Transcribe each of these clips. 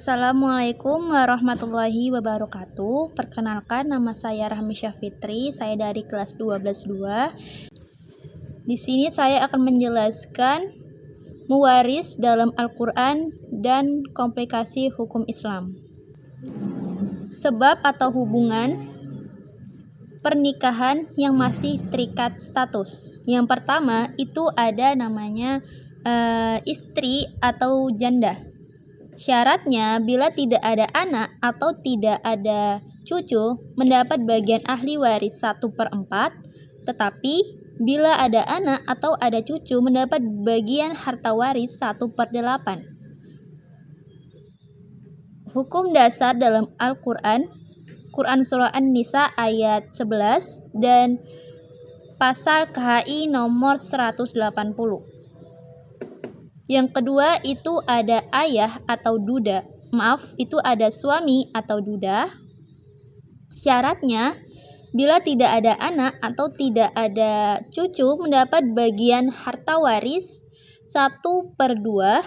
Assalamualaikum warahmatullahi wabarakatuh. Perkenalkan, nama saya Rahmisya Fitri. Saya dari kelas 12-2. Di sini saya akan menjelaskan mewaris dalam Al-Quran dan komplikasi hukum Islam. Sebab atau hubungan pernikahan yang masih terikat status. Yang pertama itu ada namanya istri atau janda. Syaratnya bila tidak ada anak atau tidak ada cucu mendapat bagian ahli waris 1/4, tetapi bila ada anak atau ada cucu mendapat bagian harta waris 1/8. Hukum dasar dalam Al-Quran, Quran Surah An-Nisa ayat 11 dan pasal KHI nomor 180. Yang kedua itu ada ayah atau duda. Itu ada suami atau duda. Syaratnya bila tidak ada anak atau tidak ada cucu mendapat bagian harta waris 1/2,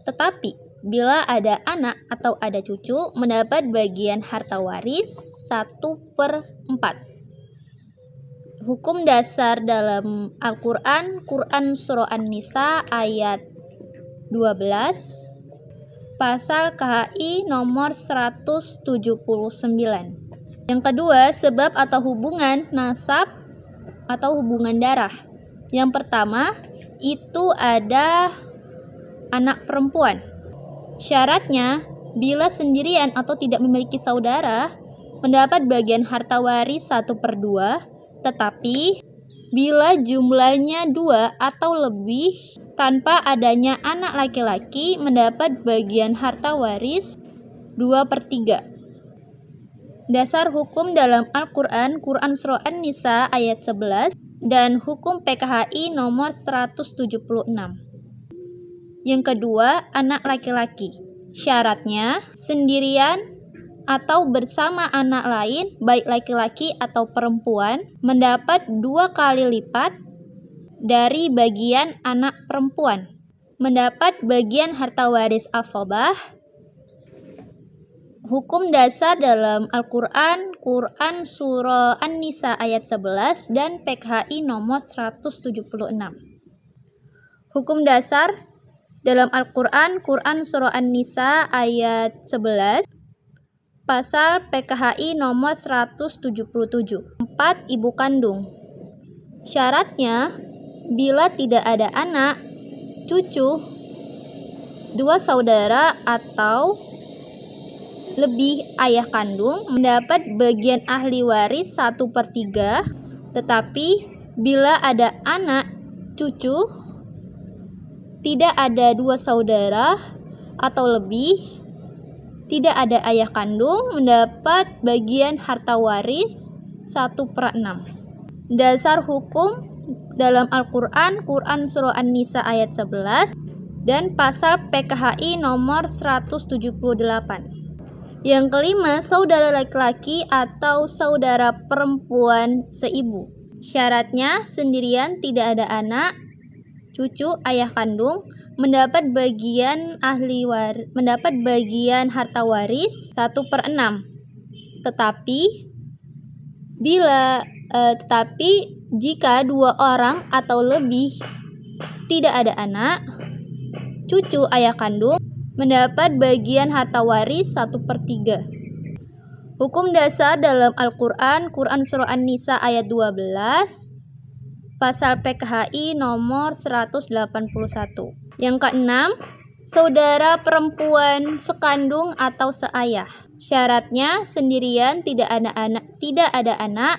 tetapi bila ada anak atau ada cucu mendapat bagian harta waris 1/4. Hukum dasar dalam Al-Quran, Quran Surah An-Nisa ayat 12, pasal KHI nomor 179. Yang kedua, sebab atau hubungan nasab atau hubungan darah. Yang pertama, itu ada anak perempuan. Syaratnya, bila sendirian atau tidak memiliki saudara, mendapat bagian harta waris 1/2, tetapi bila jumlahnya 2 atau lebih tanpa adanya anak laki-laki mendapat bagian harta waris 2/3. Dasar hukum dalam Al-Quran, Quran Surah An-Nisa ayat 11 dan hukum PKHI nomor 176. Yang kedua, anak laki-laki. Syaratnya sendirian atau bersama anak lain, baik laki-laki atau perempuan, mendapat 2 kali lipat dari bagian anak perempuan. Mendapat bagian harta waris asobah. Hukum dasar dalam Al-Quran, Quran Surah An-Nisa ayat 11 dan PKHI nomor 176. Hukum dasar dalam Al-Quran, Quran Surah An-Nisa ayat 11, pasal PKHI nomor 177. 4. Ibu kandung. Syaratnya bila tidak ada anak, cucu, 2 saudara atau lebih ayah kandung mendapat bagian ahli waris 1/3, tetapi bila ada anak, cucu, tidak ada 2 saudara atau lebih, tidak ada ayah kandung mendapat bagian harta waris 1/6. Dasar hukum dalam Al-Quran, Quran Surah An-Nisa ayat 11 dan pasal PKHI nomor 178. Yang kelima, saudara laki-laki atau saudara perempuan seibu. Syaratnya sendirian, tidak ada anak, cucu, ayah kandung mendapat bagian harta waris 1/6. Tetapi jika 2 orang atau lebih tidak ada anak, cucu, ayah kandung mendapat bagian harta waris 1/3. Hukum dasar dalam Al-Quran, Quran Surah An-Nisa ayat 12, pasal PKHI nomor 181. Yang keenam, saudara perempuan sekandung atau seayah. Syaratnya sendirian, tidak ada anak,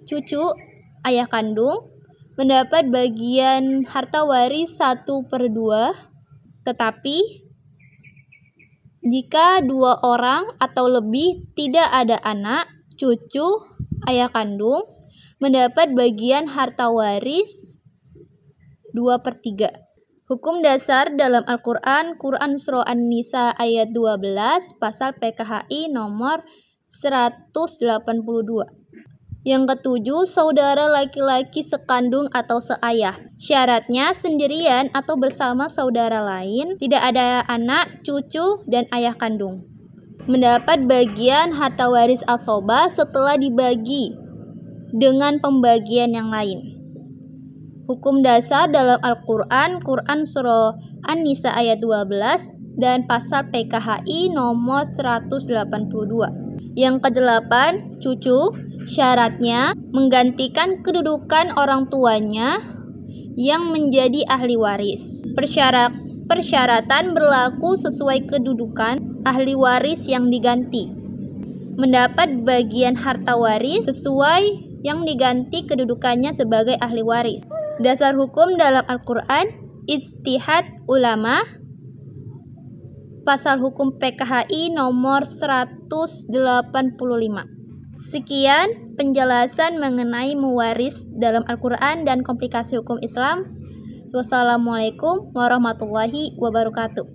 cucu, ayah kandung mendapat bagian harta waris 1/2, tetapi jika 2 orang atau lebih tidak ada anak, cucu, ayah kandung mendapat bagian harta waris 2/3. Hukum dasar dalam Al-Quran, Quran Surah An-Nisa ayat 12, pasal PKHI nomor 182. Yang ketujuh, saudara laki-laki sekandung atau seayah. Syaratnya sendirian atau bersama saudara lain, tidak ada anak, cucu, dan ayah kandung. mendapat bagian harta waris asobah setelah dibagi dengan pembagian yang lain. Hukum dasar dalam Al-Quran, Quran Surah An-Nisa ayat 12 dan pasal PKHI nomor 182. Yang ke-8, cucu, syaratnya menggantikan kedudukan orang tuanya yang menjadi ahli waris. Persyaratan berlaku sesuai kedudukan ahli waris yang diganti. Mendapat bagian harta waris sesuai yang diganti kedudukannya sebagai ahli waris. Dasar hukum dalam Al-Quran, ijtihad ulama, pasal hukum PKHI nomor 185. Sekian penjelasan mengenai mewaris dalam Al-Quran dan komplikasi hukum Islam. Wassalamualaikum warahmatullahi wabarakatuh.